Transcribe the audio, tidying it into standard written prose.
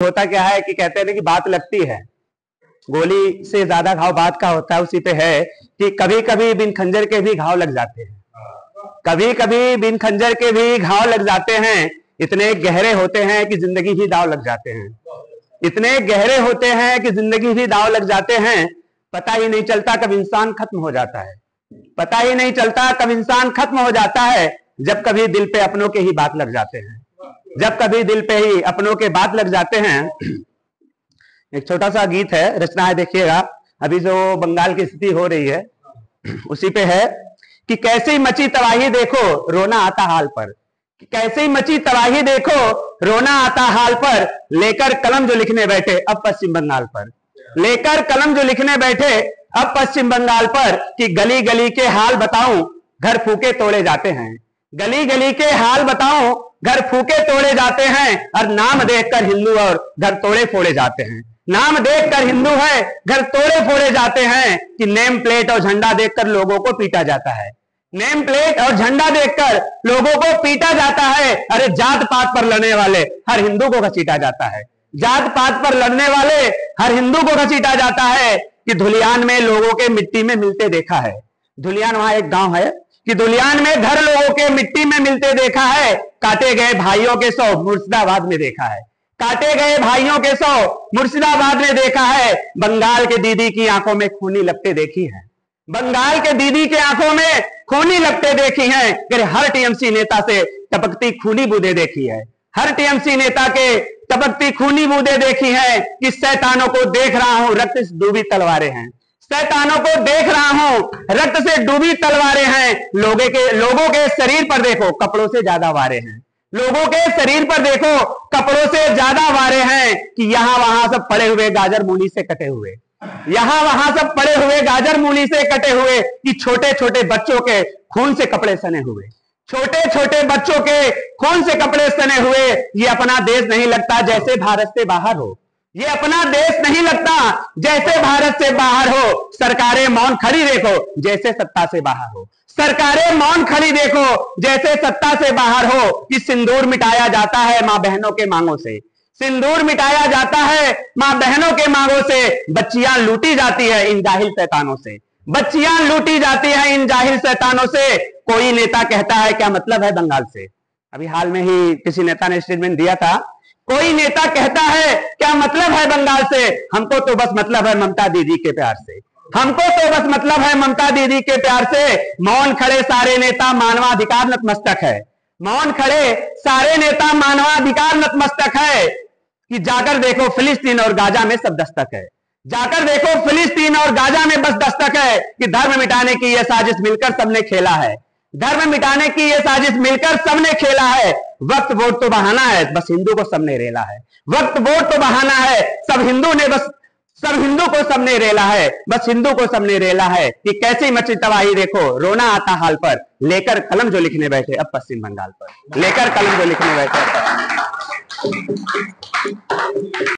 होता क्या है कि कहते हैं कि बात लगती है, गोली से ज्यादा घाव बात का होता है। उसी पे है कि कभी कभी बिन खंजर के भी घाव लग जाते हैं, कभी कभी बिन खंजर के भी घाव लग जाते हैं। इतने गहरे होते हैं कि जिंदगी ही दाव लग जाते हैं, इतने गहरे होते हैं कि जिंदगी ही दाव लग जाते हैं। पता ही नहीं चलता कब इंसान खत्म हो जाता है, पता ही नहीं चलता कब इंसान खत्म हो जाता है। जब कभी दिल पे अपनों के ही बात लग जाते हैं, जब कभी दिल पे ही अपनों के बात लग जाते हैं। एक छोटा सा गीत है, रचना है, देखिएगा। अभी जो बंगाल की स्थिति हो रही है उसी पे है कि कैसी मची तबाही देखो रोना आता हाल पर, कैसी मची तबाही देखो रोना आता हाल पर। लेकर कलम जो लिखने बैठे अब पश्चिम बंगाल पर, लेकर कलम जो लिखने बैठे अब पश्चिम बंगाल पर। कि गली गली के हाल बताऊं घर फूके तोड़े जाते हैं, गली गली के हाल बताऊं घर फूके तोड़े जाते हैं। और नाम देखकर हिंदू और घर तोड़े फोड़े जाते हैं, नाम देखकर हिंदू है घर तोड़े फोड़े जाते हैं। कि नेम प्लेट और झंडा देखकर लोगों को पीटा जाता है, नेम प्लेट और झंडा देखकर लोगों को पीटा जाता है। अरे जात पात पर लड़ने वाले हर हिंदू को घसीटा जाता है, जात पात पर लड़ने वाले हर हिंदू को घसीटा जाता है। कि धुलियान में लोगों के मिट्टी में मिलते देखा है, धुलियान वहां एक गांव है, कि धुलियान में घर लोगों के मिट्टी में मिलते देखा है। काटे गए भाइयों के 100 मुर्शिदाबाद में देखा है, काटे गए भाइयों के 100 मुर्शिदाबाद में देखा है। बंगाल के दीदी की आंखों में खूनी लपटें देखी हैं, बंगाल के दीदी के आंखों में खूनी लपटें देखी हैं। फिर हर टीएमसी नेता से टपकती खूनी बूंदें देखी है, हर टीएमसी नेता के टपकती खूनी बूंदें देखी है। कि शैतानों को देख रहा हूं रक्त से डूबी तलवारें हैं, शैतानों को देख रहा हूं रक्त से डूबी तलवारें हैं। लोगों के शरीर पर देखो कपड़ों से ज्यादा वारे हैं, लोगों के शरीर पर देखो कपड़ों से ज्यादा वारे हैं। कि यहां वहां सब पड़े हुए गाजर मूली से कटे हुए, यहां वहां सब पड़े हुए गाजर मूली से कटे हुए। कि छोटे छोटे बच्चों के खून से कपड़े सने हुए, छोटे छोटे बच्चों के खून से कपड़े सने हुए। ये अपना देश नहीं लगता जैसे भारत से बाहर हो, ये अपना देश नहीं लगता जैसे भारत से बाहर हो। सरकारें मौन खड़ी देखो जैसे सत्ता से बाहर हो, सरकारें मौन खड़ी देखो जैसे सत्ता से बाहर हो। कि सिंदूर मिटाया जाता है मां बहनों के मांगों से, सिंदूर मिटाया जाता है मां बहनों के मांगों से। बच्चियां लूटी जाती है इन जाहिल शैतानों से, बच्चियां लूटी जाती है इन जाहिल शैतानों से। कोई नेता कहता है क्या मतलब है बंगाल से, अभी हाल में ही किसी नेता ने स्टेटमेंट दिया था। कोई नेता कहता है क्या मतलब है बंगाल से, हमको तो बस मतलब है ममता दीदी के प्यार से, हमको तो बस मतलब है ममता दीदी के प्यार से। मौन खड़े सारे नेता मानवाधिकार नतमस्तक है, मौन खड़े सारे नेता मानवाधिकार नतमस्तक है। कि जाकर देखो फिलिस्तीन और गाजा में सब दस्तक है, जाकर देखो फिलिस्तीन और गाजा में बस दस्तक है। कि धर्म मिटाने की यह साजिश मिलकर सबने खेला है, धर्म मिटाने की यह साजिश मिलकर सबने खेला है। वक्त वोट तो बहाना है बस हिंदू को सबने रेला है, वक्त वोट तो बहाना है सब हिंदू ने बस, सब हिंदू को सबने रेला है, बस हिंदू को सबने रेला है। कि कैसी मची तबाही देखो रोना आता हाल पर। लेकर कलम जो लिखने बैठे अब पश्चिम बंगाल पर, लेकर कलम जो लिखने बैठे।